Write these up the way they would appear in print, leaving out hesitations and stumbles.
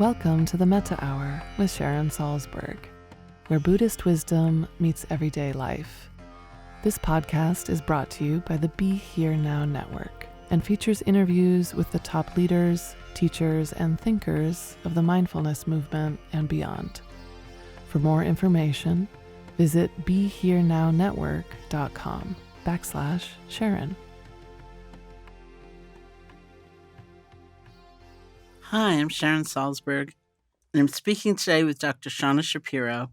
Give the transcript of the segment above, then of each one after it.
Welcome to the Metta Hour with Sharon Salzberg, where Buddhist wisdom meets everyday life. This podcast is brought to you by the Be Here Now Network and features interviews with the top leaders, teachers, and thinkers of the mindfulness movement and beyond. For more information, visit BeHereNowNetwork.com/Sharon. Hi, I'm Sharon Salzberg, and I'm speaking today with Dr. Shauna Shapiro.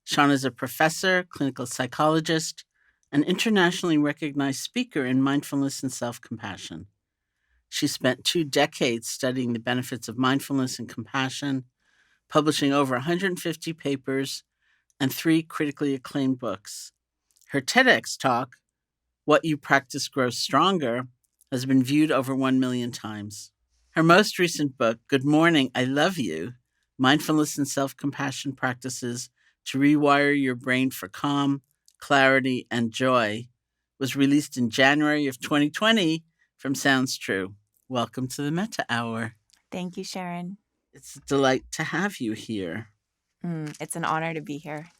Shauna is a professor, clinical psychologist, and internationally recognized speaker in mindfulness and self-compassion. She spent 2 decades studying the benefits of mindfulness and compassion, publishing over 150 papers and 3 critically acclaimed books. Her TEDx talk, What You Practice Grows Stronger, has been viewed over 1 million times. Her most recent book, Good Morning, I Love You, Mindfulness and Self-Compassion Practices to Rewire Your Brain for Calm, Clarity, and Joy, was released in January of 2020 from Sounds True. Welcome to the Metta Hour. Thank you, Sharon. It's a delight to have you here. It's an honor to be here.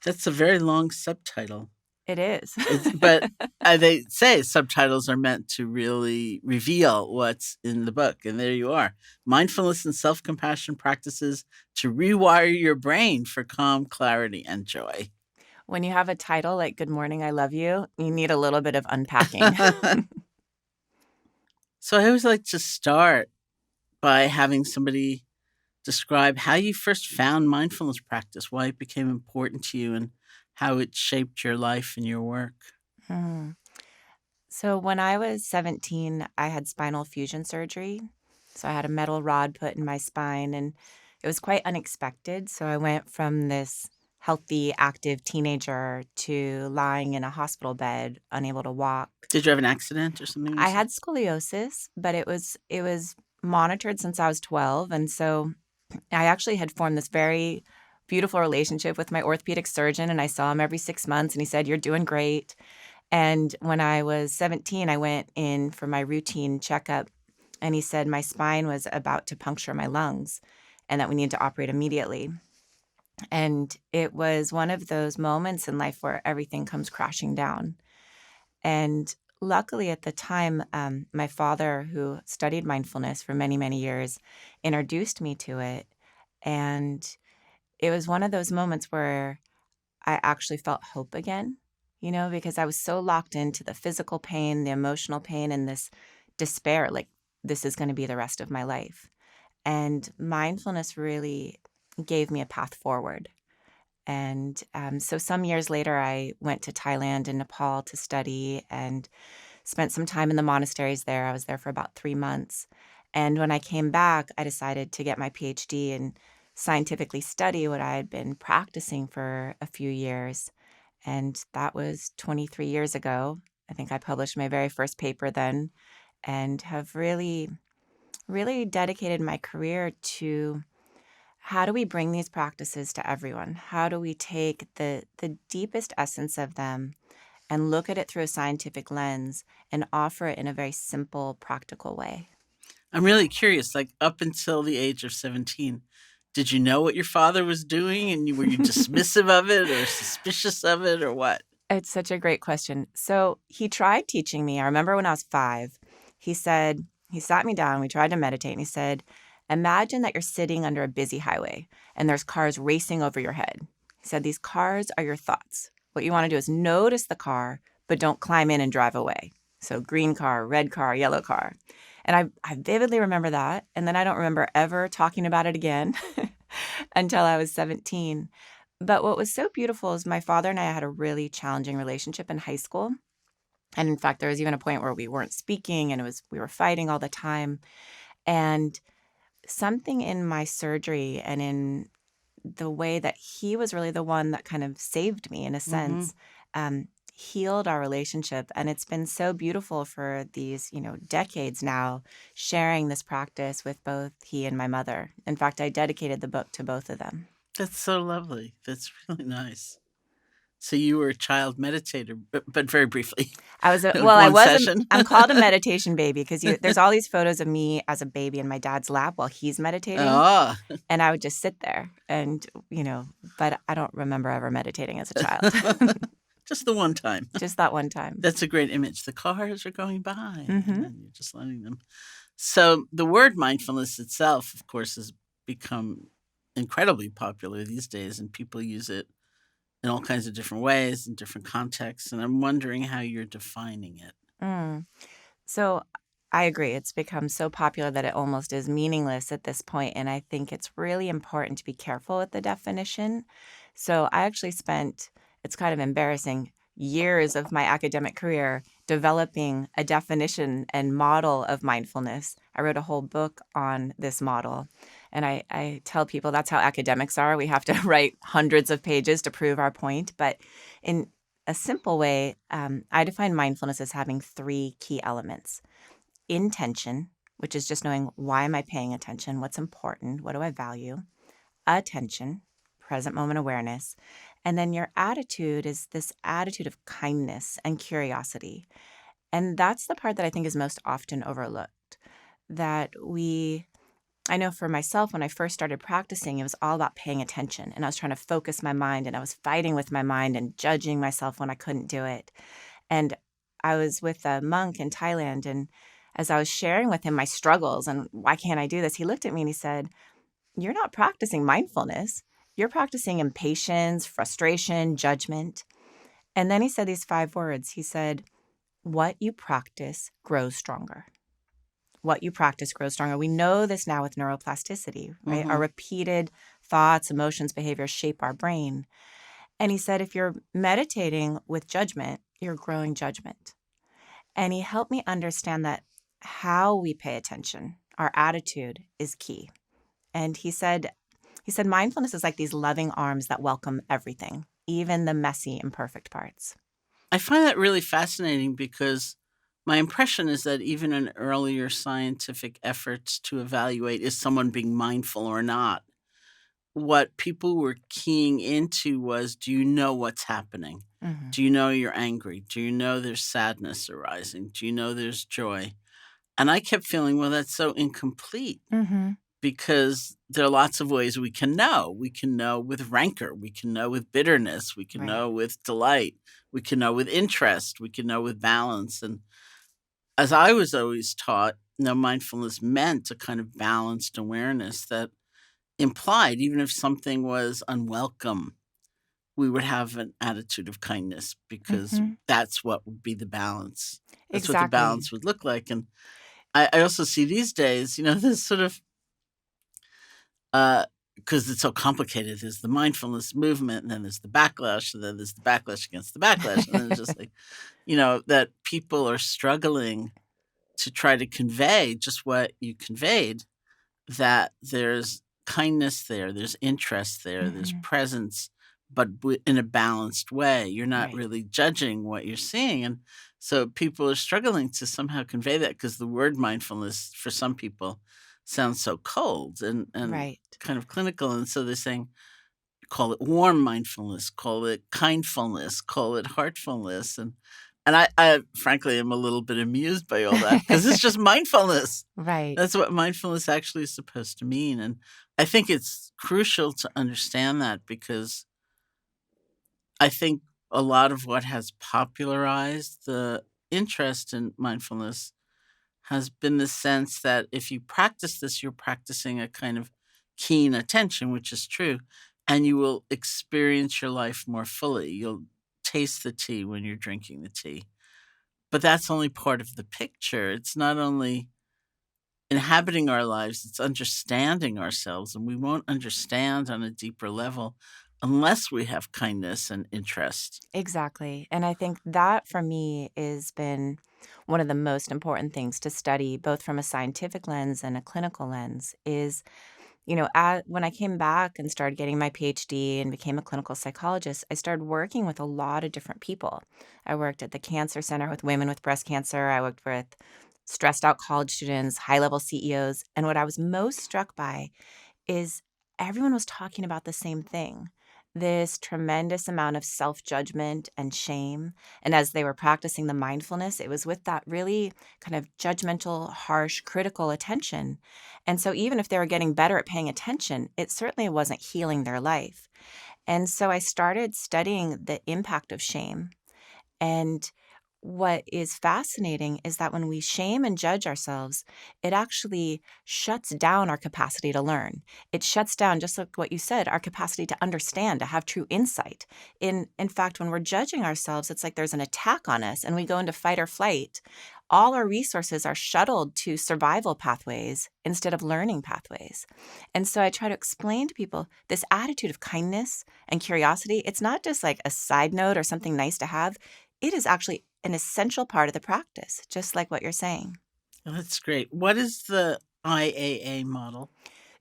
That's a very long subtitle. It is. But they say subtitles are meant to really reveal what's in the book. And there you are. Mindfulness and self-compassion practices to rewire your brain for calm, clarity, and joy. When you have a title like Good Morning, I Love You, you need a little bit of unpacking. So I always like to start by having somebody describe how you first found mindfulness practice, why it became important to you, and how it shaped your life and your work. So when I was 17, I had spinal fusion surgery. So I had a metal rod put in my spine, and it was quite unexpected. So I went from this healthy, active teenager to lying in a hospital bed, unable to walk. Did you have an accident or something? I had scoliosis, but it was monitored since I was 12. And so I actually had formed this very beautiful relationship with my orthopedic surgeon, and I saw him every 6 months, and he said, "You're doing great." And when I was 17, I went in for my routine checkup, and he said my spine was about to puncture my lungs and that we needed to operate immediately. And it was one of those moments in life where everything comes crashing down. And luckily at the time, my father, who studied mindfulness for many, many years, introduced me to it. And it was one of those moments where I actually felt hope again, because I was so locked into the physical pain, the emotional pain, and this despair, like this is going to be the rest of my life. And mindfulness really gave me a path forward. And so some years later, I went to Thailand and Nepal to study and spent some time in the monasteries there. I was there for about 3 months. And when I came back, I decided to get my PhD and scientifically study what I had been practicing for a few years. And that was 23 years ago. I think I published my very first paper then, and have really, really dedicated my career to how do we bring these practices to everyone? How do we take the deepest essence of them and look at it through a scientific lens and offer it in a very simple, practical way? I'm really curious, like up until the age of 17, did you know what your father was doing, and were you dismissive of it or suspicious of it or what? It's such a great question. So he tried teaching me. I remember when I was 5, he sat me down, we tried to meditate, and he said, imagine that you're sitting under a busy highway and there's cars racing over your head. He said, these cars are your thoughts. What you want to do is notice the car, but don't climb in and drive away. So green car, red car, yellow car. And I vividly remember that. And then I don't remember ever talking about it again until I was 17. But what was so beautiful is my father and I had a really challenging relationship in high school. And in fact, there was even a point where we weren't speaking and we were fighting all the time. And something in my surgery and in the way that he was really the one that kind of saved me in a sense, healed our relationship. And it's been so beautiful for these, decades now, sharing this practice with both he and my mother. In fact, I dedicated the book to both of them. That's so lovely. That's really nice. So you were a child meditator, but very briefly. I was One session. I'm called a meditation baby because there's all these photos of me as a baby in my dad's lap while he's meditating. Ah, And I would just sit there and, but I don't remember ever meditating as a child. just the one time. Just that one time. That's a great image. The cars are going by, Mhm. and then you're just letting them. So the word mindfulness itself, of course, has become incredibly popular these days, and people use it in all kinds of different ways, in different contexts. And I'm wondering how you're defining it. Mm. So I agree. It's become so popular that it almost is meaningless at this point, and I think it's really important to be careful with the definition. So I actually spent, it's kind of embarrassing, years of my academic career developing a definition and model of mindfulness. I wrote a whole book on this model, and I tell people that's how academics are. We have to write hundreds of pages to prove our point, but in a simple way, I define mindfulness as having 3 key elements. Intention, which is just knowing, why am I paying attention? What's important? What do I value? Attention, present moment awareness. And then your attitude is this attitude of kindness and curiosity. And that's the part that I think is most often overlooked. I know for myself, when I first started practicing, it was all about paying attention. And I was trying to focus my mind, and I was fighting with my mind and judging myself when I couldn't do it. And I was with a monk in Thailand, and as I was sharing with him my struggles and why can't I do this, he looked at me and he said, "You're not practicing mindfulness. You're practicing impatience, frustration, judgment." And then he said these 5 words. He said, "What you practice grows stronger." What you practice grows stronger. We know this now with neuroplasticity, right? Our repeated thoughts, emotions, behaviors shape our brain. And he said, if you're meditating with judgment, you're growing judgment. And he helped me understand that how we pay attention, our attitude, is key. And he said mindfulness is like these loving arms that welcome everything, even the messy, imperfect parts. I find that really fascinating because my impression is that even in earlier scientific efforts to evaluate is someone being mindful or not, what people were keying into was, do you know what's happening? Mm-hmm. Do you know you're angry? Do you know there's sadness arising? Do you know there's joy? And I kept feeling, well, that's so incomplete Mm-hmm. because there are lots of ways we can know. We can know with rancor. We can know with bitterness. We can Right. know with delight. We can know with interest. We can know with balance. And as I was always taught, mindfulness meant a kind of balanced awareness that implied, even if something was unwelcome, we would have an attitude of kindness because that's what would be the balance. That's what the Exactly. balance would look like. And I also see these days, this sort of, because it's so complicated, there's the mindfulness movement, and then there's the backlash, and then there's the backlash against the backlash. And then it's just like, that people are struggling to try to convey just what you conveyed, that there's kindness there, there's interest there, there's presence, but in a balanced way. You're not Right. really judging what you're seeing. And so people are struggling to somehow convey that because the word mindfulness for some people sounds so cold and Right. kind of clinical. And so they're saying, call it warm mindfulness, call it kindfulness, call it heartfulness. And I frankly am a little bit amused by all that because it's just mindfulness. Right. That's what mindfulness actually is supposed to mean. And I think it's crucial to understand that because I think a lot of what has popularized the interest in mindfulness has been the sense that if you practice this, you're practicing a kind of keen attention, which is true, and you will experience your life more fully. You'll taste the tea when you're drinking the tea. But that's only part of the picture. It's not only inhabiting our lives, it's understanding ourselves. And we won't understand on a deeper level unless we have kindness and interest. Exactly. And I think that for me has been one of the most important things to study, both from a scientific lens and a clinical lens, is, when I came back and started getting my PhD and became a clinical psychologist, I started working with a lot of different people. I worked at the Cancer Center with women with breast cancer. I worked with stressed out college students, high-level CEOs. And what I was most struck by is everyone was talking about the same thing, this tremendous amount of self-judgment and shame. And as they were practicing the mindfulness, it was with that really kind of judgmental, harsh, critical attention. And so even if they were getting better at paying attention, it certainly wasn't healing their life. And so I started studying the impact of shame. And what is fascinating is that when we shame and judge ourselves, it actually shuts down our capacity to learn. It shuts down, just like what you said, our capacity to understand, to have true insight. In fact, when we're judging ourselves, it's like there's an attack on us and we go into fight or flight. All our resources are shuttled to survival pathways instead of learning pathways. And so I try to explain to people this attitude of kindness and curiosity. It's not just like a side note or something nice to have. It is actually an essential part of the practice, just like what you're saying. Oh, that's great. What is the IAA model?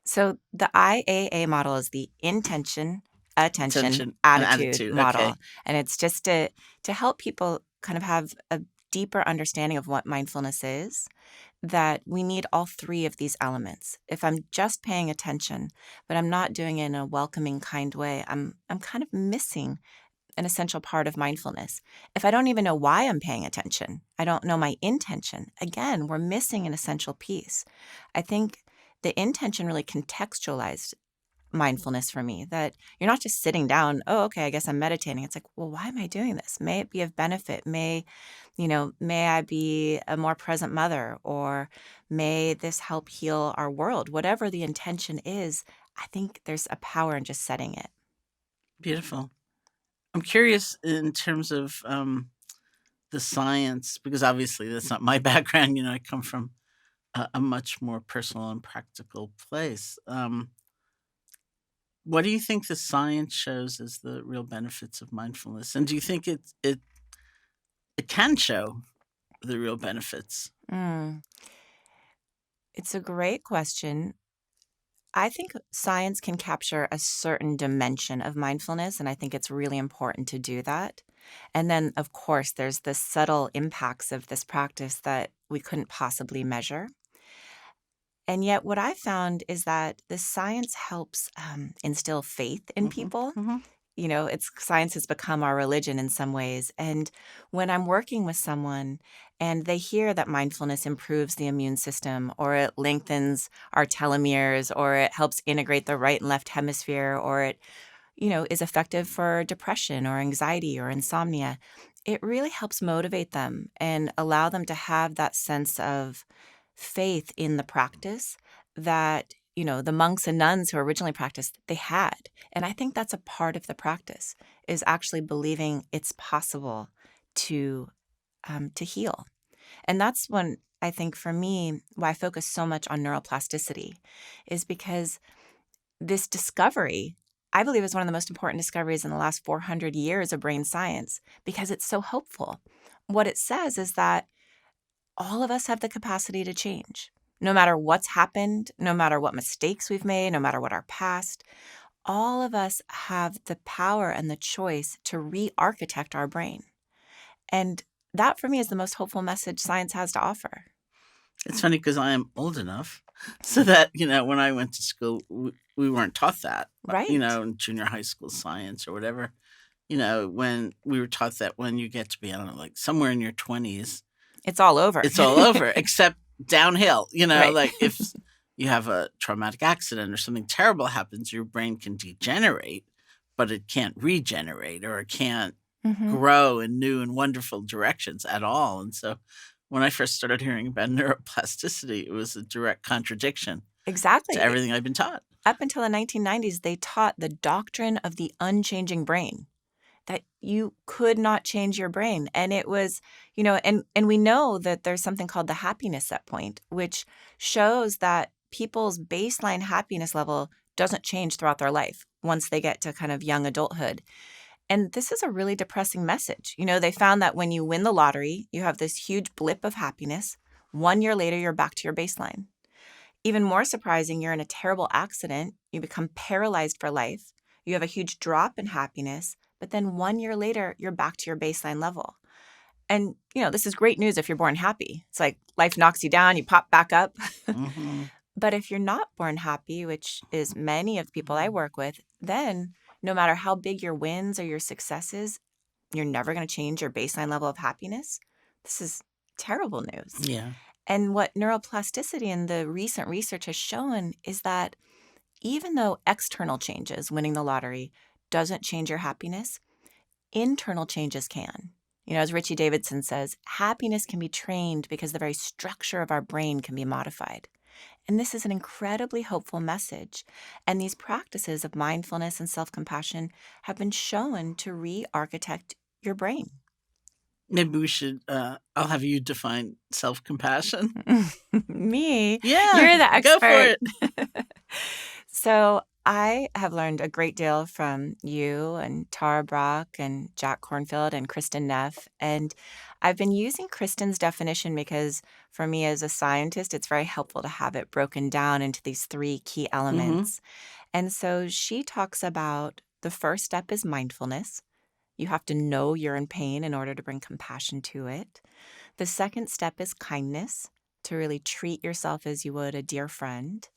So the IAA model is the intention, attention, Attention and attitude attitude. model. Okay. And it's just to help people kind of have a deeper understanding of what mindfulness is, that we need all three of these elements. If I'm just paying attention, but I'm not doing it in a welcoming, kind way, I'm kind of missing an essential part of mindfulness. If I don't even know why I'm paying attention, I don't know my intention, again, we're missing an essential piece. I think the intention really contextualized mindfulness for me, that you're not just sitting down, oh, okay, I guess I'm meditating. It's like, well, why am I doing this? May it be of benefit? May I be a more present mother, or may this help heal our world? Whatever the intention is, I think there's a power in just setting it. Beautiful. I'm curious in terms of the science, because obviously that's not my background. I come from a much more personal and practical place. What do you think the science shows as the real benefits of mindfulness? And do you think it can show the real benefits? It's a great question. I think science can capture a certain dimension of mindfulness, and I think it's really important to do that. And then, of course, there's the subtle impacts of this practice that we couldn't possibly measure. And yet, what I found is that the science helps instill faith in people. Science has become our religion in some ways. And when I'm working with someone and they hear that mindfulness improves the immune system, or it lengthens our telomeres, or it helps integrate the right and left hemisphere, or it, is effective for depression or anxiety or insomnia, it really helps motivate them and allow them to have that sense of faith in the practice that the monks and nuns who originally practiced, they had. And I think that's a part of the practice, is actually believing it's possible to heal. And that's when I think, for me, why I focus so much on neuroplasticity, is because this discovery, I believe, is one of the most important discoveries in the last 400 years of brain science, because it's so hopeful. What it says is that all of us have the capacity to change. No matter what's happened, no matter what mistakes we've made, no matter what our past, all of us have the power and the choice to re-architect our brain. And that, for me, is the most hopeful message science has to offer. It's funny because I am old enough so that, when I went to school, we weren't taught that, Right. In junior high school science or whatever. When we were taught that when you get to be, I don't know, like somewhere in your 20s, it's all over. It's all over, except downhill. Right. Like if you have a traumatic accident or something terrible happens, your brain can degenerate, but it can't regenerate, or it can't grow in new and wonderful directions at all. And so when I first started hearing about neuroplasticity, it was a direct contradiction Exactly. to everything I've been taught. Up until the 1990s, they taught the doctrine of the unchanging brain, that you could not change your brain. And it was, and we know that there's something called the happiness set point, which shows that people's baseline happiness level doesn't change throughout their life once they get to kind of young adulthood. And this is a really depressing message. They found that when you win the lottery, you have this huge blip of happiness. 1 year later, you're back to your baseline. Even more surprising, you're in a terrible accident. You become paralyzed for life. You have a huge drop in happiness. But then 1 year later, you're back to your baseline level. And, this is great news if you're born happy. It's like life knocks you down, you pop back up. But if you're not born happy, which is many of the people I work with, then no matter how big your wins or your successes, you're never going to change your baseline level of happiness. This is terrible news. Yeah. And what neuroplasticity and the recent research has shown is that even though external changes, winning the lottery, doesn't change your happiness, internal changes can. As Richie Davidson says, happiness can be trained because the very structure of our brain can be modified. And this is an incredibly hopeful message. And these practices of mindfulness and self-compassion have been shown to re-architect your brain. Maybe we should, I'll have you define self-compassion. Me? Yeah. You're the expert. Go for it. So I have learned a great deal from you and Tara Brock and Jack Kornfield and Kristen Neff. And I've been using Kristen's definition because for me as a scientist, it's very helpful to have it broken down into these 3 key elements. And so she talks about the first step is mindfulness. You have to know you're in pain in order to bring compassion to it. The second step is kindness, to really treat yourself as you would a dear friend.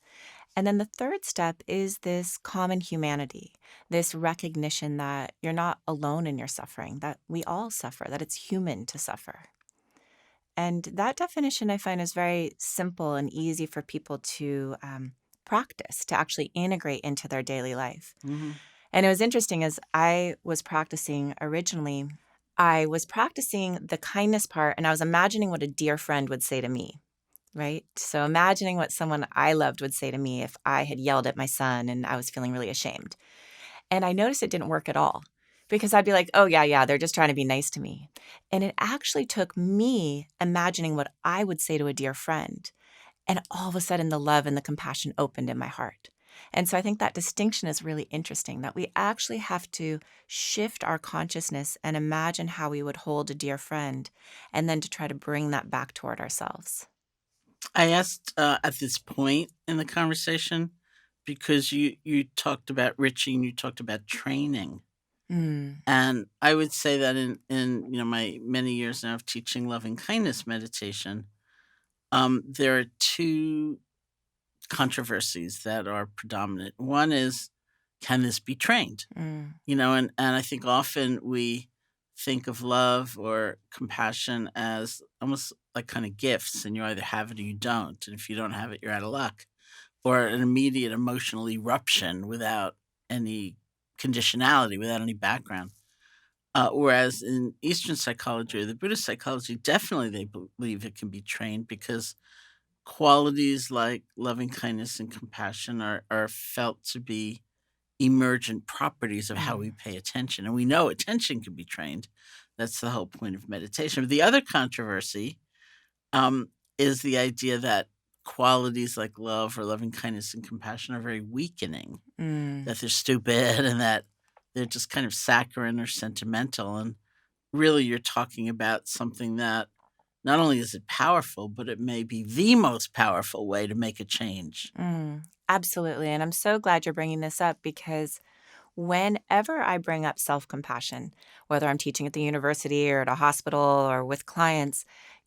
And then the third step is this common humanity, this recognition that you're not alone in your suffering, that we all suffer, that it's human to suffer. And that definition I find is very simple and easy for people to practice, to actually integrate into their daily life. And it was interesting as I was practicing originally, I was practicing the kindness part and I was imagining what a dear friend would say to me. Right? So imagining what someone I loved would say to me if I had yelled at my son and I was feeling really ashamed. And I noticed it didn't work at all because I'd be like, oh, yeah, they're just trying to be nice to me. And it actually took me imagining what I would say to a dear friend. And all of a sudden, the love and the compassion opened in my heart. And so I think that distinction is really interesting, that we actually have to shift our consciousness and imagine how we would hold a dear friend and then to try to bring that back toward ourselves. I asked at this point in the conversation because you talked about Richie and you talked about training. And I would say that in my many years now of teaching loving kindness meditation, there are 2 controversies that are predominant. One is, can this be trained? And I think often we think of love or compassion as almost like kind of gifts, and you either have it or you don't. And if you don't have it, you're out of luck. Or an immediate emotional eruption without any conditionality, without any background. Whereas in Eastern psychology or the Buddhist psychology, definitely they believe it can be trained because qualities like loving kindness and compassion are felt to be emergent properties of how we pay attention. And we know attention can be trained. That's the whole point of meditation. But the other controversy is the idea that qualities like love or loving kindness and compassion are very weakening, that they're stupid and that they're just kind of saccharine or sentimental. And really, you're talking about something that not only is it powerful, but it may be the most powerful way to make a change. Absolutely. And I'm so glad you're bringing this up because whenever I bring up self-compassion, whether I'm teaching at the university or at a hospital or with clients,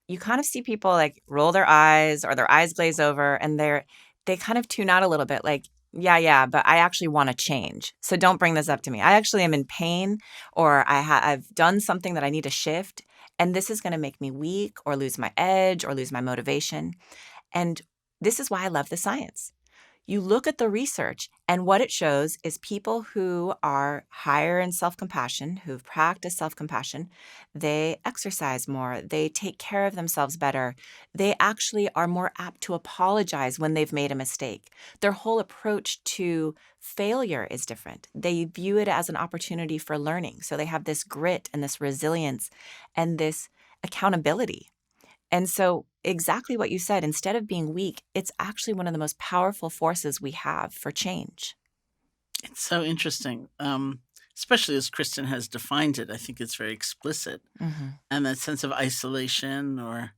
you kind of see people like roll their eyes or their eyes glaze over and they kind of tune out a little bit like, yeah, but I actually want to change. So don't bring this up to me. I actually am in pain or I've done something that I need to shift. And this is going to make me weak or lose my edge or lose my motivation. And this is why I love the science. You look at the research, and what it shows is people who are higher in self-compassion, who've practiced self-compassion, they exercise more, they take care of themselves better, they actually are more apt to apologize when they've made a mistake. Their whole approach to failure is different. They view it as an opportunity for learning. So they have this grit and this resilience and this accountability. And so exactly what you said, instead of being weak, it's actually one of the most powerful forces we have for change. It's so interesting, especially as Kristen has defined it. I think it's very explicit. And that sense of isolation or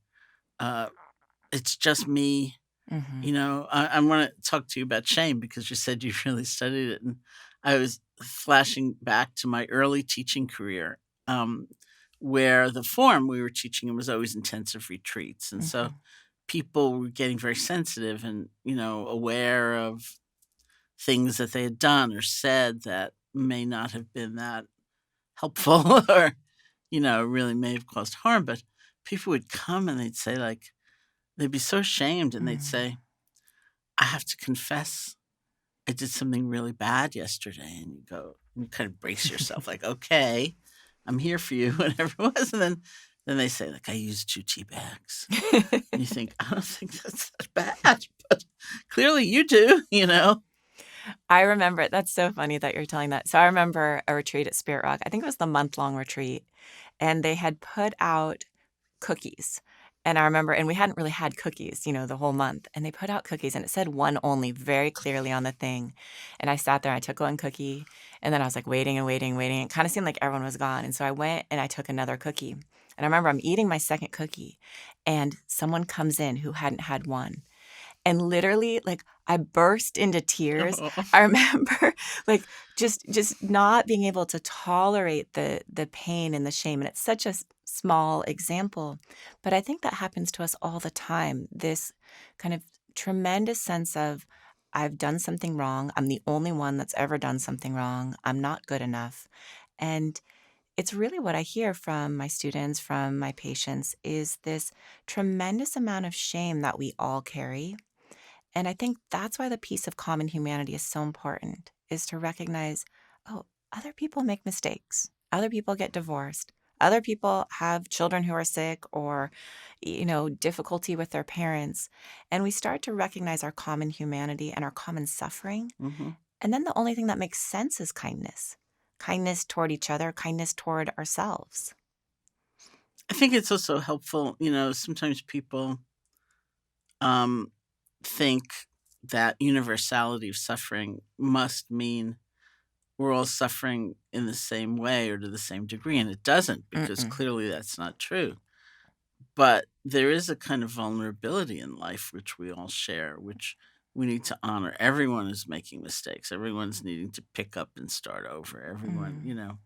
it's just me. I want to talk to you about shame because you said you really studied it. And I was flashing back to my early teaching career. Where the form we were teaching in was always intensive retreats. And so people were getting very sensitive and, aware of things that they had done or said that may not have been that helpful or, really may have caused harm. But people would come and they'd say, like, they'd be so ashamed and they'd say, I have to confess I did something really bad yesterday. And you go, and you kind of brace yourself, like, okay, I'm here for you, whatever it was. And then they say, like, I used 2 tea bags. And you think, I don't think that's that bad, but clearly you do, I remember, that's so funny that you're telling that. So I remember a retreat at Spirit Rock. I think it was the month-long retreat, and they had put out cookies. And I remember, and we hadn't really had cookies, the whole month. And they put out cookies, and it said one only very clearly on the thing. And I sat there, and I took one cookie, and then I was like waiting and waiting and waiting. It kind of seemed like everyone was gone. And so I went and I took another cookie. And I remember I'm eating my second cookie, and someone comes in who hadn't had one. And literally, like, I burst into tears. I remember, like, just not being able to tolerate the pain and the shame. And it's such a small example, but I think that happens to us all the time. This kind of tremendous sense of, I've done something wrong. I'm the only one that's ever done something wrong. I'm not good enough. And it's really what I hear from my students, from my patients, is this tremendous amount of shame that we all carry. And I think that's why the piece of common humanity is so important, is to recognize, oh, other people make mistakes. Other people get divorced. Other people have children who are sick or, difficulty with their parents. And we start to recognize our common humanity and our common suffering. Mm-hmm. And then the only thing that makes sense is kindness. Kindness toward each other, kindness toward ourselves. I think it's also helpful, sometimes people think that universality of suffering must mean we're all suffering in the same way or to the same degree, and it doesn't, because clearly that's not true. But there is a kind of vulnerability in life which we all share, which we need to honor. Everyone is making mistakes. Everyone's needing to pick up and start over. Everyone,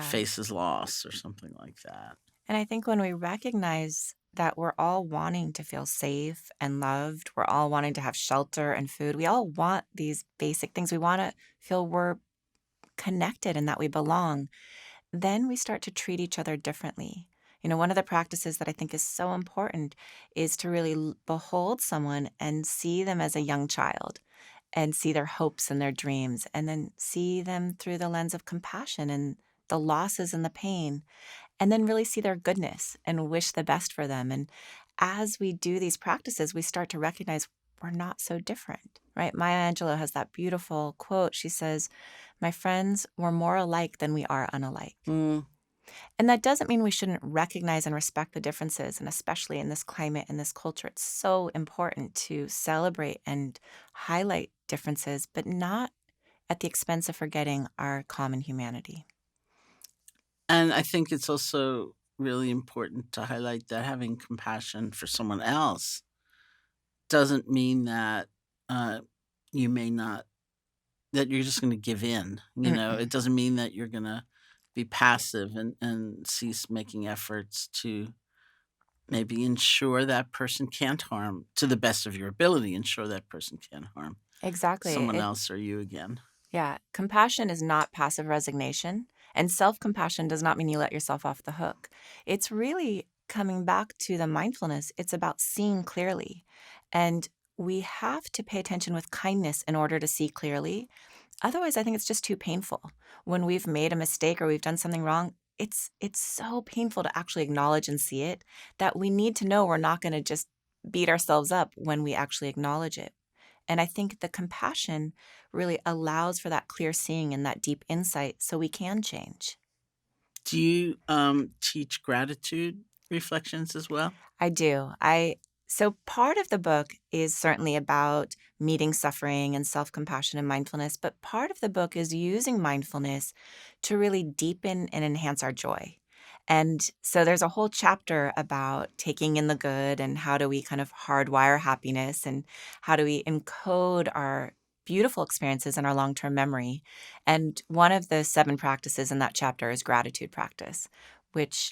faces loss or something like that. And I think when we recognize that we're all wanting to feel safe and loved, we're all wanting to have shelter and food, we all want these basic things. We want to feel we're connected and that we belong. Then we start to treat each other differently. One of the practices that I think is so important is to really behold someone and see them as a young child and see their hopes and their dreams, and then see them through the lens of compassion and the losses and the pain, and then really see their goodness and wish the best for them. And as we do these practices, we start to recognize we're not so different, right? Maya Angelou has that beautiful quote. She says, "My friends, we're more alike than we are unalike." And that doesn't mean we shouldn't recognize and respect the differences. And especially in this climate, in this culture, it's so important to celebrate and highlight differences, but not at the expense of forgetting our common humanity. And I think it's also really important to highlight that having compassion for someone else doesn't mean that you may not, that you're just going to give in. It doesn't mean that you're going to be passive and cease making efforts to maybe ensure that person can't harm, to the best of your ability, ensure that person can't harm Exactly. someone else or you again. Yeah. Compassion is not passive resignation. And self-compassion does not mean you let yourself off the hook. It's really coming back to the mindfulness. It's about seeing clearly. And we have to pay attention with kindness in order to see clearly. Otherwise, I think it's just too painful. When we've made a mistake or we've done something wrong, it's so painful to actually acknowledge and see it that we need to know we're not going to just beat ourselves up when we actually acknowledge it. And I think the compassion really allows for that clear seeing and that deep insight so we can change. Do you teach gratitude reflections as well? I do. So part of the book is certainly about meeting suffering and self-compassion and mindfulness, but part of the book is using mindfulness to really deepen and enhance our joy. And so there's a whole chapter about taking in the good and how do we kind of hardwire happiness and how do we encode our beautiful experiences in our long-term memory. And one of the 7 practices in that chapter is gratitude practice, which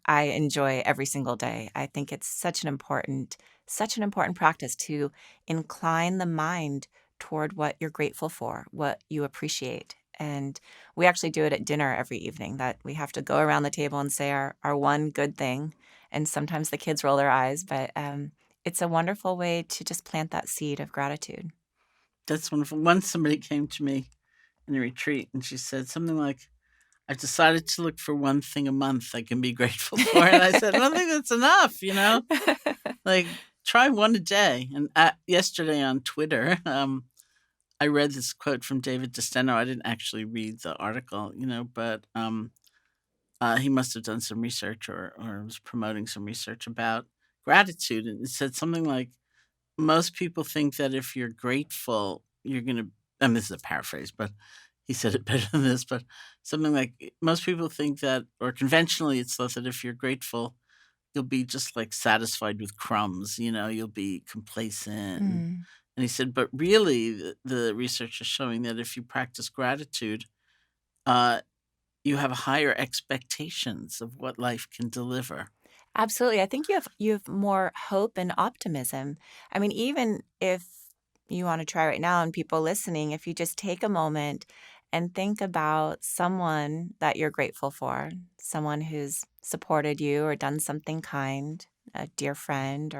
I enjoy every single day. I think it's such an important practice to incline the mind toward what you're grateful for, what you appreciate, And we actually do it at dinner every evening, that we have to go around the table and say our one good thing. And sometimes the kids roll their eyes, but it's a wonderful way to just plant that seed of gratitude. That's wonderful. Once somebody came to me in a retreat and she said something like, I've decided to look for one thing a month I can be grateful for. And I said, I don't think that's enough, Like, try one a day. And yesterday on Twitter, I read this quote from David DeSteno. I didn't actually read the article, but he must have done some research or was promoting some research about gratitude. And it said something like, most people think that if you're grateful, you're going to, and this is a paraphrase, but he said it better than this, but something like most people think that, or conventionally it's thought that if you're grateful, you'll be just like satisfied with crumbs, you'll be complacent. Mm. And he said, but really the research is showing that if you practice gratitude, you have higher expectations of what life can deliver. Absolutely. I think you have more hope and optimism. I mean, even if you want to try right now, and people listening, if you just take a moment and think about someone that you're grateful for, someone who's supported you or done something kind, a dear friend,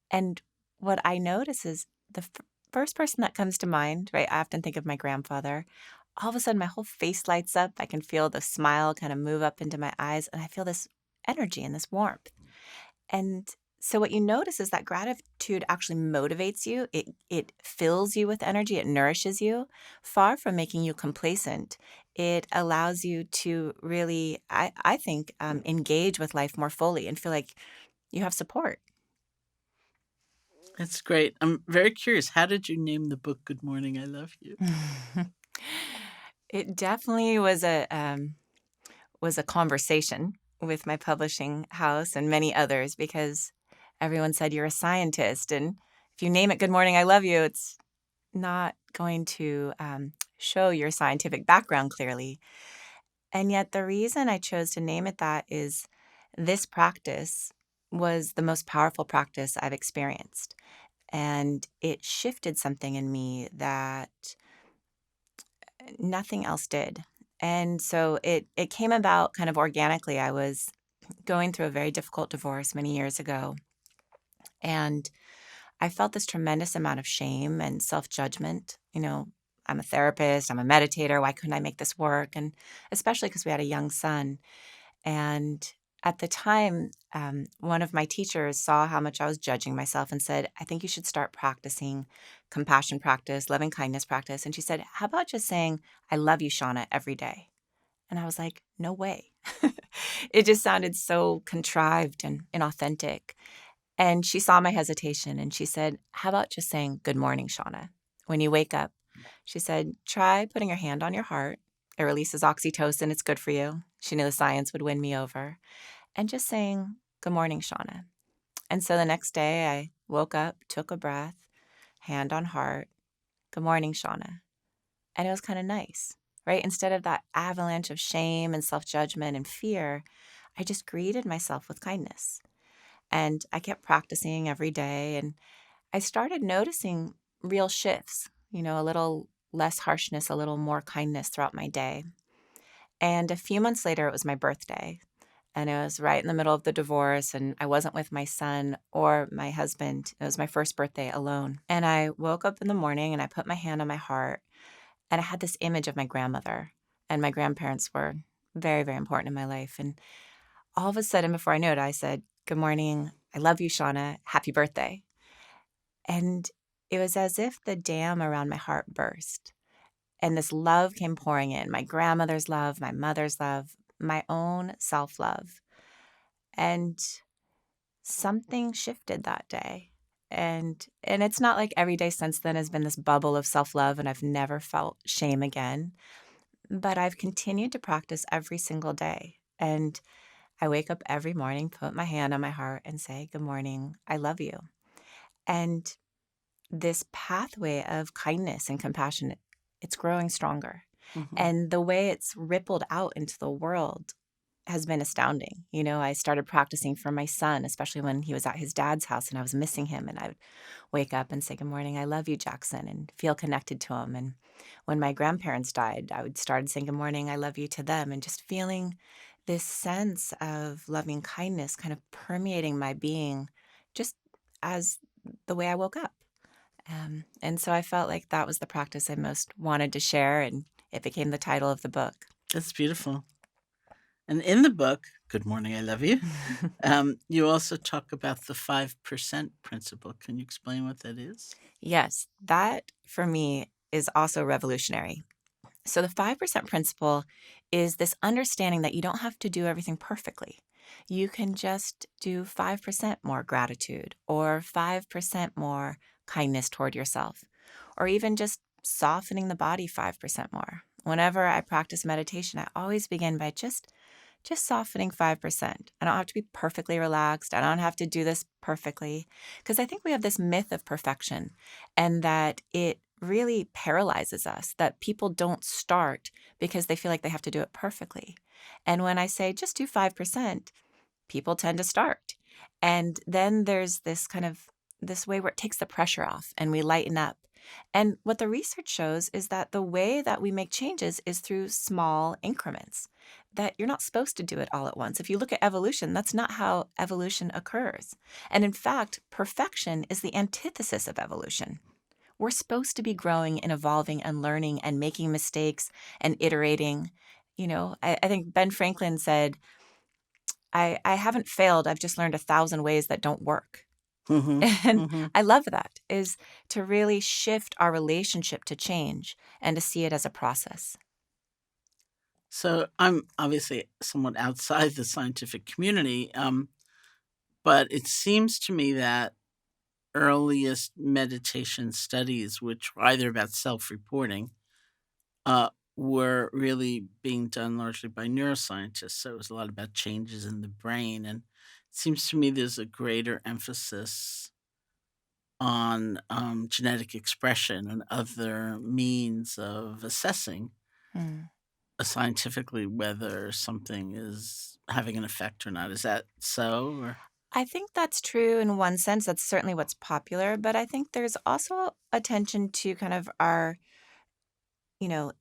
and what I notice is the first person that comes to mind, right? I often think of my grandfather. All of a sudden, my whole face lights up. I can feel the smile kind of move up into my eyes, and I feel this energy and this warmth. And so what you notice is that gratitude actually motivates you. It fills you with energy. It nourishes you, far from making you complacent. It allows you to really, I think, engage with life more fully and feel like you have support. That's great. I'm very curious. How did you name the book Good Morning, I Love You? It definitely was a conversation with my publishing house and many others, because everyone said you're a scientist, and if you name it Good Morning, I Love You, it's not going to show your scientific background clearly. And yet the reason I chose to name it that is this practice was the most powerful practice I've experienced. And it shifted something in me that nothing else did. And so it came about kind of organically. I was going through a very difficult divorce many years ago, and I felt this tremendous amount of shame and self-judgment. I'm a therapist, I'm a meditator. Why couldn't I make this work? And especially because we had a young son. And at the time, one of my teachers saw how much I was judging myself and said, I think you should start practicing compassion practice, loving kindness practice. And she said, how about just saying, I love you, Shauna, every day? And I was like, no way. It just sounded so contrived and inauthentic. And she saw my hesitation and she said, how about just saying, good morning, Shauna? When you wake up, she said, try putting your hand on your heart. It releases oxytocin. It's good for you. She knew the science would win me over. And just saying, good morning, Shauna. And so the next day I woke up, took a breath, hand on heart, good morning, Shauna. And it was kind of nice, right? Instead of that avalanche of shame and self-judgment and fear, I just greeted myself with kindness. And I kept practicing every day. And I started noticing real shifts, a little less harshness, a little more kindness throughout my day. And a few months later, it was my birthday. And it was right in the middle of the divorce. And I wasn't with my son or my husband. It was my first birthday alone. And I woke up in the morning and I put my hand on my heart. And I had this image of my grandmother. And my grandparents were very, very important in my life. And all of a sudden, before I knew it, I said, good morning. I love you, Shauna. Happy birthday. And it was as if the dam around my heart burst. And this love came pouring in, my grandmother's love, my mother's love, my own self-love. And something shifted that day. And it's not like every day since then has been this bubble of self-love and I've never felt shame again. But I've continued to practice every single day. And I wake up every morning, put my hand on my heart and say, good morning, I love you. And this pathway of kindness and compassion, it's growing stronger. Mm-hmm. And the way it's rippled out into the world has been astounding. I started practicing for my son, especially when he was at his dad's house and I was missing him. And I would wake up and say, "Good morning, I love you, Jackson," and feel connected to him. And when my grandparents died, I would start saying, "Good morning, I love you," to them, and just feeling this sense of loving kindness kind of permeating my being just as the way I woke up. And so I felt like that was the practice I most wanted to share, and it became the title of the book. That's beautiful. And in the book, Good Morning, I Love You, you also talk about the 5% principle. Can you explain what that is? Yes, that for me is also revolutionary. So the 5% principle is this understanding that you don't have to do everything perfectly. You can just do 5% more gratitude or 5% more kindness toward yourself, or even just softening the body 5% more. Whenever I practice meditation, I always begin by just softening 5%. I don't have to be perfectly relaxed. I don't have to do this perfectly, because I think we have this myth of perfection and that it really paralyzes us, that people don't start because they feel like they have to do it perfectly. And when I say just do 5%, people tend to start. And then there's this kind of this way where it takes the pressure off and we lighten up. And what the research shows is that the way that we make changes is through small increments, that you're not supposed to do it all at once. If you look at evolution, that's not how evolution occurs. And in fact, perfection is the antithesis of evolution. We're supposed to be growing and evolving and learning and making mistakes and iterating. I think Ben Franklin said, I haven't failed. I've just learned 1,000 ways that don't work. Mm-hmm. And Mm-hmm. I love that, is to really shift our relationship to change and to see it as a process. So I'm obviously somewhat outside the scientific community, but it seems to me that earliest meditation studies, which were either about self-reporting, were really being done largely by neuroscientists. So it was a lot about changes in the brain. And it seems to me there's a greater emphasis on genetic expression and other means of assessing Mm. scientifically whether something is having an effect or not. Is that so? Or? I think that's true in one sense. That's certainly what's popular. But I think there's also attention to kind of our, you know,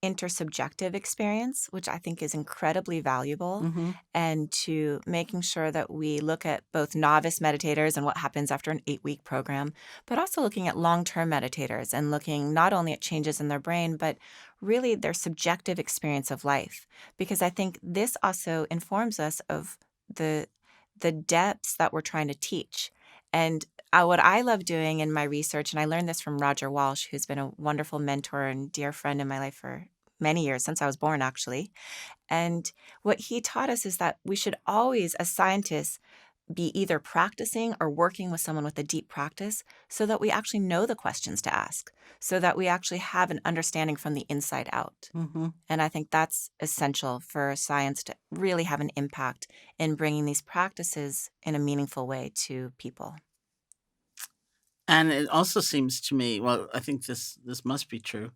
intersubjective experience, which I think is incredibly valuable, Mm-hmm. and to making sure that we look at both novice meditators and what happens after an 8-week program, but also looking at long-term meditators and looking not only at changes in their brain, but really their subjective experience of life. Because I think this also informs us of the depths that we're trying to teach. And what I love doing in my research, and I learned this from Roger Walsh, who's been a wonderful mentor and dear friend in my life for many years, since I was born, actually. And what he taught us is that we should always, as scientists, be either practicing or working with someone with a deep practice so that we actually know the questions to ask, so that we actually have an understanding from the inside out. Mm-hmm. And I think that's essential for science to really have an impact in bringing these practices in a meaningful way to people. And it also seems to me, well, I think this must be true,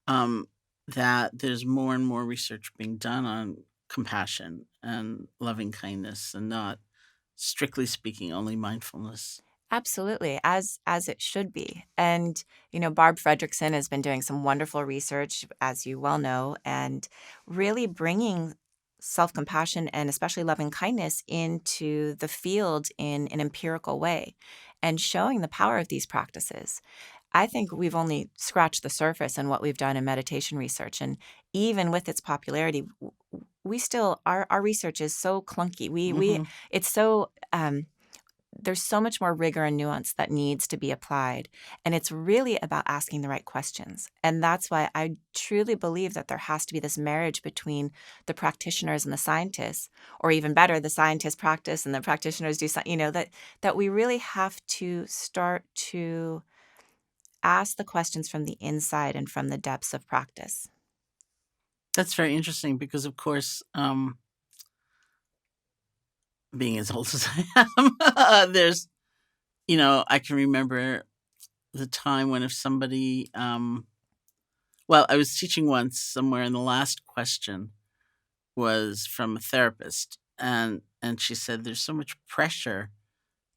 um, that there's more and more research being done on compassion and loving kindness, and not, strictly speaking, only mindfulness. Absolutely, as it should be. And Barb Fredrickson has been doing some wonderful research, as you well know, and really bringing self-compassion and especially loving kindness into the field in an empirical way and showing the power of these practices. I think we've only scratched the surface in what we've done in meditation research. And even with its popularity, we still, our research is so clunky. Mm-hmm. It's so, there's so much more rigor and nuance that needs to be applied. And it's really about asking the right questions. And that's why I truly believe that there has to be this marriage between the practitioners and the scientists, or even better, the scientists practice and the practitioners do, that we really have to start to ask the questions from the inside and from the depths of practice. That's very interesting because, of course, being as old as I am, there's, I can remember the time when if somebody, well, I was teaching once somewhere, and the last question was from a therapist, and she said, "There's so much pressure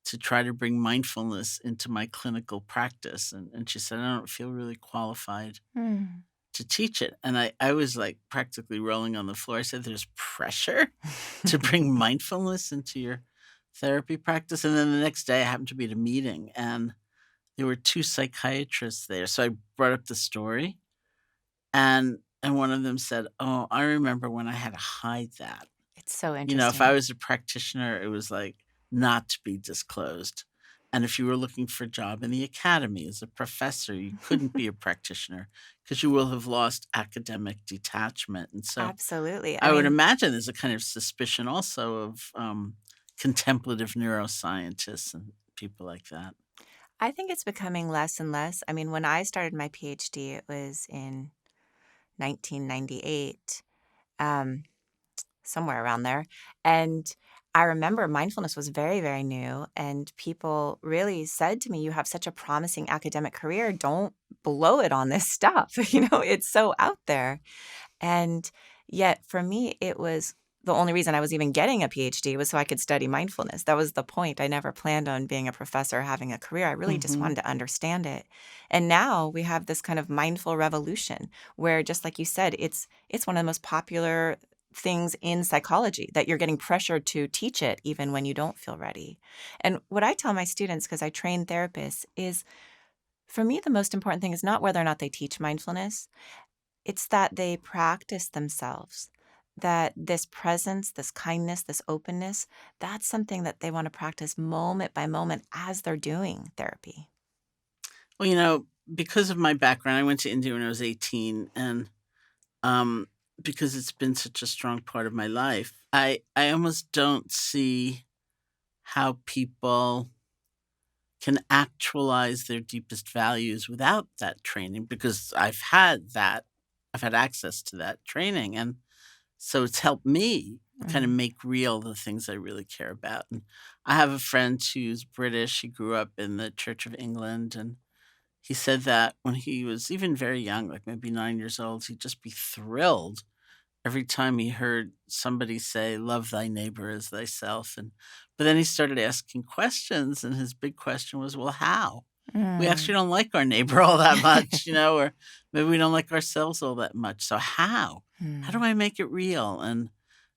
to try to bring mindfulness into my clinical practice," and she said, "I don't feel really qualified Mm. to teach it." And I was like practically rolling on the floor. I said, "There's pressure to bring mindfulness into your therapy practice?" And then the next day, I happened to be at a meeting, and there were two psychiatrists there. So I brought up the story, and one of them said, "Oh, I remember when I had to hide that. It's so If I interesting. was a practitioner, it was like not to be disclosed. And if you were looking for a job in the academy as a professor, you couldn't be a practitioner because you will have lost academic detachment." And so Absolutely. I I would mean, imagine there's a kind of suspicion also of contemplative neuroscientists and people like that. I think it's becoming less and less. I mean, when I started my PhD, it was in 1998. Um, somewhere around there. And I remember mindfulness was very, very new. And people really said to me, "You have such a promising academic career. Don't blow it on this stuff." It's so out there. And yet for me, it was the only reason I was even getting a PhD was so I could study mindfulness. That was the point. I never planned on being a professor, having a career. I really just Hmm. wanted to understand it. And now we have this kind of mindful revolution where, just like you said, it's one of the most popular things in psychology that you're getting pressured to teach it even when you don't feel ready. And what I tell my students, because I train therapists, is for me, the most important thing is not whether or not they teach mindfulness. It's that they practice themselves, that this presence, this kindness, this openness, that's something that they want to practice moment by moment as they're doing therapy. Well, because of my background, I went to India when I was 18, and um, because it's been such a strong part of my life, I almost don't see how people can actualize their deepest values without that training, because I've had access to that training, and so it's helped me kind of Mm. make real the things I really care about. And I have a friend who's British. He grew up in the Church of England, and he said that when he was even very young, like maybe 9 years old, he'd just be thrilled every time he heard somebody say, "Love thy neighbor as thyself." And but then he started asking questions, and his big question was, "Well, how? We Mm. actually don't like our neighbor all that much, or maybe we don't like ourselves all that much. So how? How do Mm. I make it real and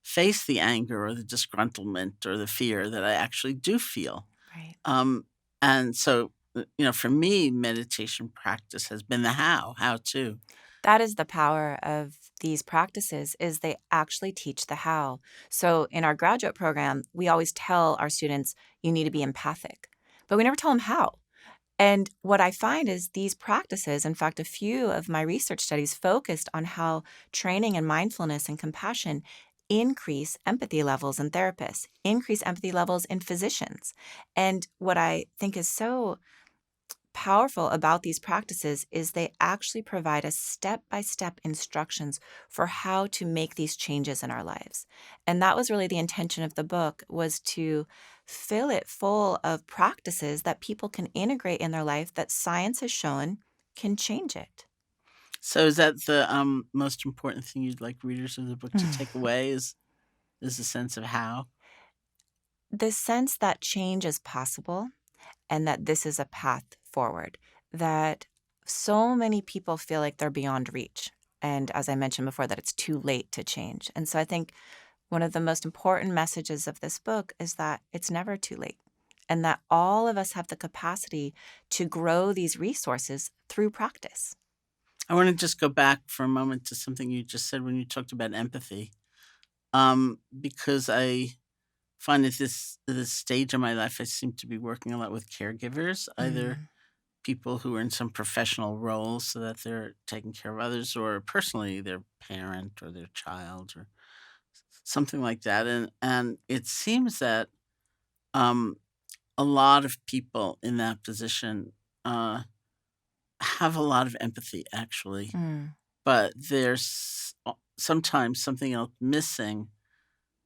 face the anger or the disgruntlement or the fear that I actually do feel?" Right. Um, and so, for me, meditation practice has been the how to. That is the power of these practices is they actually teach the how. So in our graduate program, we always tell our students you need to be empathic, but we never tell them how. And what I find is these practices, in fact, a few of my research studies focused on how training in mindfulness and compassion increase empathy levels in therapists, increase empathy levels in physicians. And what I think is so powerful about these practices is they actually provide us step-by-step instructions for how to make these changes in our lives. And that was really the intention of the book, was to fill it full of practices that people can integrate in their life that science has shown can change it. So is that the most important thing you'd like readers of the book to take away is the sense of how? The sense that change is possible and that this is a path forward, that so many people feel like they're beyond reach. And as I mentioned before, that it's too late to change. And so I think one of the most important messages of this book is that it's never too late and that all of us have the capacity to grow these resources through practice. I want to just go back for a moment to something you just said when you talked about empathy. Because I find at this stage of my life, I seem to be working a lot with caregivers, either Mm. people who are in some professional roles so that they're taking care of others, or personally their parent or their child or something like that. And it seems that um, a lot of people in that position uh, have a lot of empathy, actually, Mm. but there's sometimes something else missing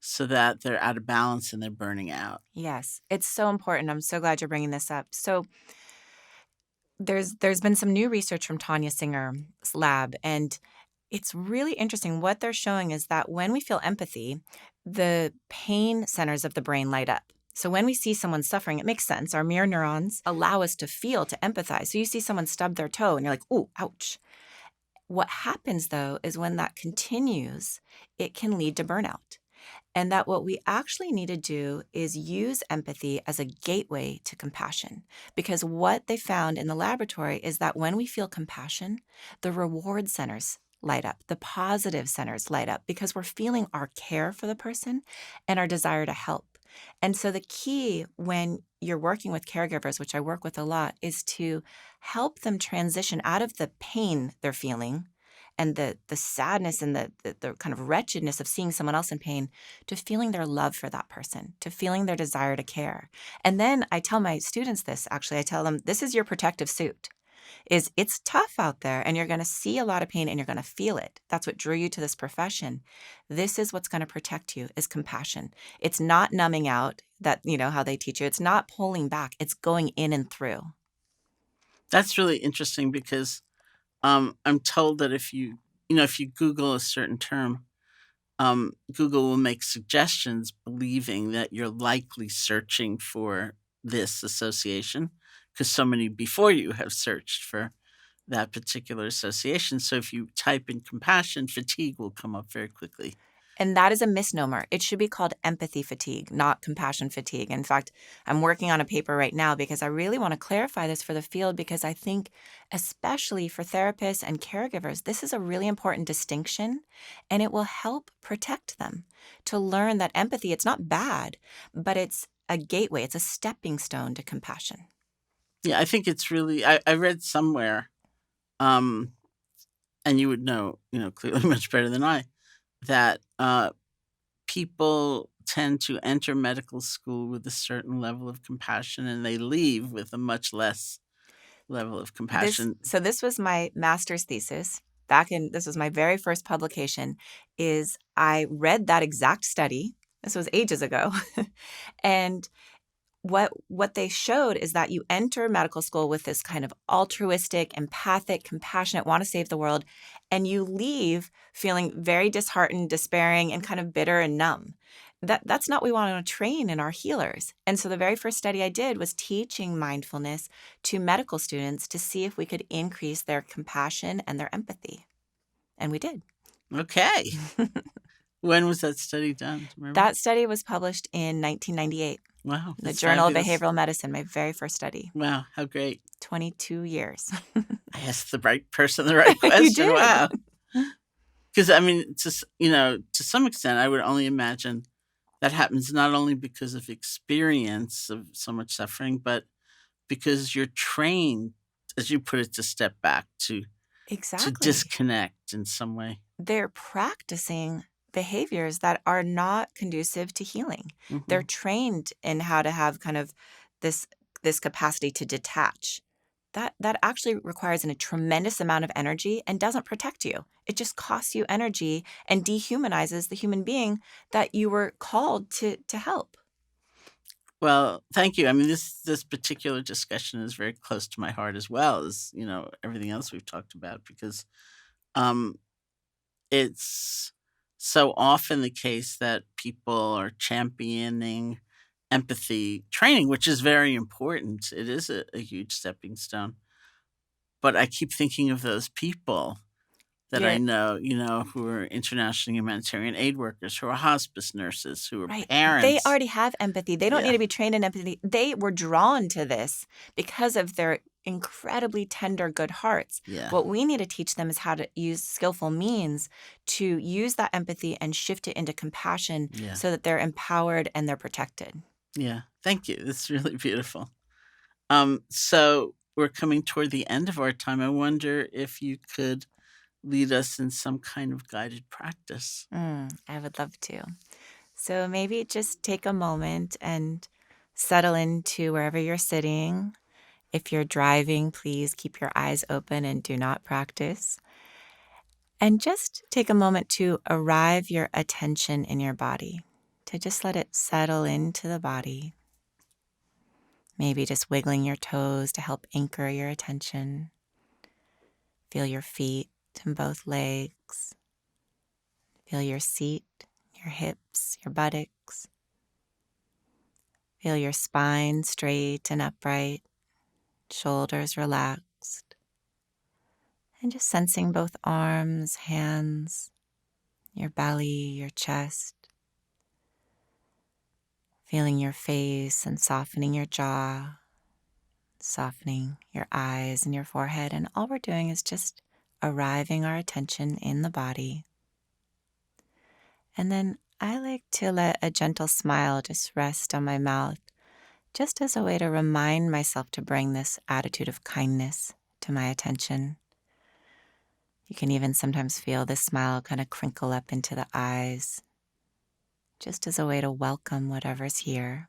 so that they're out of balance and they're burning out. Yes, it's so important. I'm so glad you're bringing this up. So there's been some new research from Tanya Singer's lab, and It's really interesting. What they're showing is that when we feel empathy, the pain centers of the brain light up. So when we see someone suffering, it makes sense. Our mirror neurons allow us to feel, to empathize. So you see someone stub their toe and you're like, ooh, ouch. What happens though is when that continues, it can lead to burnout. And that what we actually need to do is use empathy as a gateway to compassion. Because what they found in the laboratory is that when we feel compassion, the reward centers light up, the positive centers light up, because we're feeling our care for the person and our desire to help. And so the key when you're working with caregivers, which I work with a lot, is to help them transition out of the pain they're feeling and the sadness and the kind of wretchedness of seeing someone else in pain to feeling their love for that person, to feeling their desire to care. And then I tell my students this, actually, I tell them, this is your protective suit. It's tough out there and you're going to see a lot of pain and you're going to feel it. That's what drew you to this profession. This is what's going to protect you is compassion. It's not numbing out that, how they teach you. It's not pulling back. It's going in and through. That's really interesting because I'm told that if you Google a certain term, Google will make suggestions believing that you're likely searching for this association because so many before you have searched for that particular association. So if you type in compassion, fatigue will come up very quickly. And that is a misnomer. It should be called empathy fatigue, not compassion fatigue. In fact, I'm working on a paper right now because I really want to clarify this for the field because I think, especially for therapists and caregivers, this is a really important distinction and it will help protect them to learn that empathy, it's not bad, but it's a gateway. It's a stepping stone to compassion. Yeah, I think it's really, I read somewhere, and you would know, clearly much better than I, that people tend to enter medical school with a certain level of compassion and they leave with a much less level of compassion. This was my master's thesis. This was my very first publication, is I read that exact study. This was ages ago. And what they showed is that you enter medical school with this kind of altruistic, empathic, compassionate, want to save the world, and you leave feeling very disheartened, despairing, and kind of bitter and numb. That's not what we want to train in our healers. And so the very first study I did was teaching mindfulness to medical students to see if we could increase their compassion and their empathy. And we did. Okay. When was that study done? Do you remember? That study was published in 1998. Wow. The Journal of Behavioral Medicine, my very first study. Wow, how great. 22 years. I asked the right person the right question. You did. Wow. Because, to some extent, I would only imagine that happens not only because of experience of so much suffering, but because you're trained, as you put it, to step back, to disconnect in some way. They're practicing behaviors that are not conducive to healing. Mm-hmm. They're trained in how to have kind of this capacity to detach. That actually requires a tremendous amount of energy and doesn't protect you. It just costs you energy and dehumanizes the human being that you were called to help. Well, thank you. I mean, this particular discussion is very close to my heart as well as, everything else we've talked about because it's so often the case that people are championing empathy training, which is very important. It is a huge stepping stone. But I keep thinking of those people that I know, who are international humanitarian aid workers, who are hospice nurses, who are parents. They already have empathy. They don't need to be trained in empathy. They were drawn to this because of their incredibly tender, good hearts. Yeah. What we need to teach them is how to use skillful means to use that empathy and shift it into compassion so that they're empowered and they're protected. Yeah. Thank you. That's really beautiful. So we're coming toward the end of our time. I wonder if you could lead us in some kind of guided practice. I would love to. So maybe just take a moment and settle into wherever you're sitting. If you're driving, please keep your eyes open and do not practice. And just take a moment to arrive your attention in your body, to just let it settle into the body. Maybe just wiggling your toes to help anchor your attention. Feel your feet in both legs. Feel your seat, your hips, your buttocks. Feel your spine straight and upright, shoulders relaxed. And just sensing both arms, hands, your belly, your chest. Feeling your face and softening your jaw, softening your eyes and your forehead. And all we're doing is just arriving our attention in the body. And then I like to let a gentle smile just rest on my mouth, just as a way to remind myself to bring this attitude of kindness to my attention. You can even sometimes feel this smile kind of crinkle up into the eyes, just as a way to welcome whatever's here.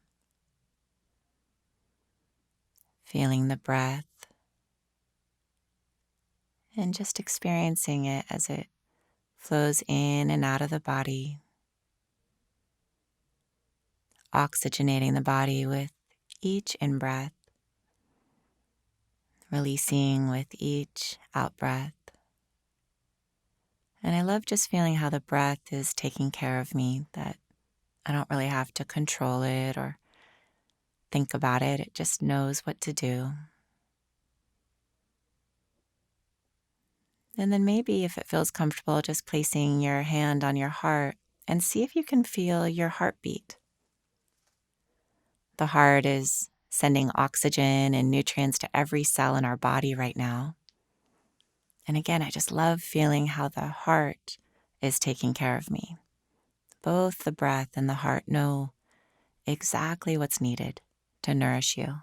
Feeling the breath and just experiencing it as it flows in and out of the body, oxygenating the body with each in-breath, releasing with each out-breath. And I love just feeling how the breath is taking care of me, that I don't really have to control it or think about it. It just knows what to do. And then maybe if it feels comfortable, just placing your hand on your heart and see if you can feel your heartbeat. The heart is sending oxygen and nutrients to every cell in our body right now. And again, I just love feeling how the heart is taking care of me. Both the breath and the heart know exactly what's needed to nourish you.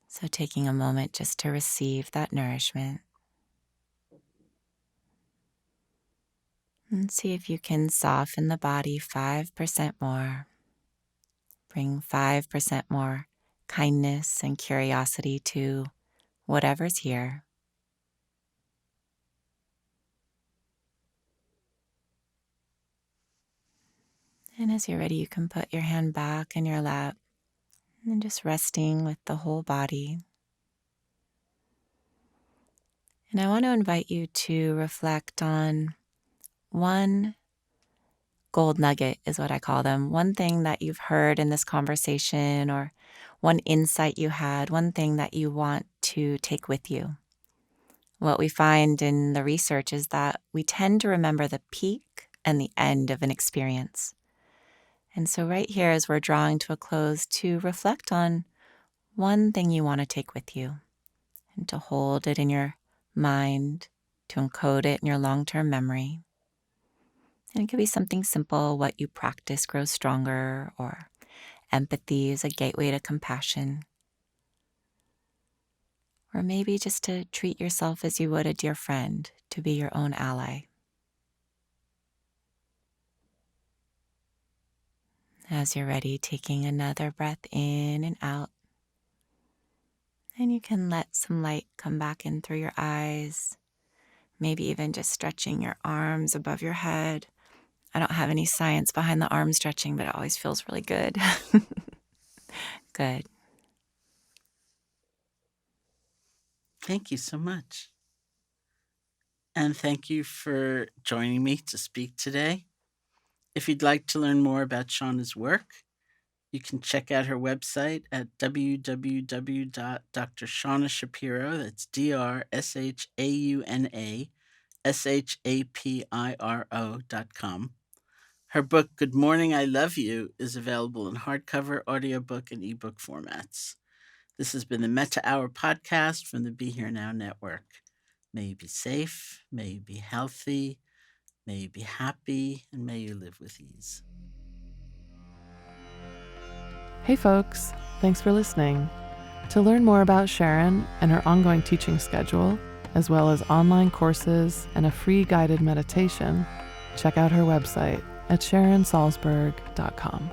So taking a moment just to receive that nourishment. And see if you can soften the body 5% more. Bring 5% more kindness and curiosity to whatever's here. And as you're ready, you can put your hand back in your lap and just resting with the whole body. And I want to invite you to reflect on one gold nugget, is what I call them. One thing that you've heard in this conversation, or one insight you had, one thing that you want to take with you. What we find in the research is that we tend to remember the peak and the end of an experience. And so right here, as we're drawing to a close, to reflect on one thing you want to take with you and to hold it in your mind, to encode it in your long-term memory. And it could be something simple: what you practice grows stronger, or empathy is a gateway to compassion. Or maybe just to treat yourself as you would a dear friend, to be your own ally. As you're ready, taking another breath in and out. And you can let some light come back in through your eyes. Maybe even just stretching your arms above your head. I don't have any science behind the arm stretching, but it always feels really good. Good. Thank you so much. And thank you for joining me to speak today. If you'd like to learn more about Shauna's work, you can check out her website at www.drshaunashapiro, that's DrShaunashapiro.com. Her book, Good Morning, I Love You, is available in hardcover, audiobook, and ebook formats. This has been the Metta Hour Podcast from the Be Here Now Network. May you be safe, may you be healthy, may you be happy, and may you live with ease. Hey folks, thanks for listening. To learn more about Sharon and her ongoing teaching schedule, as well as online courses and a free guided meditation, check out her website at SharonSalzberg.com.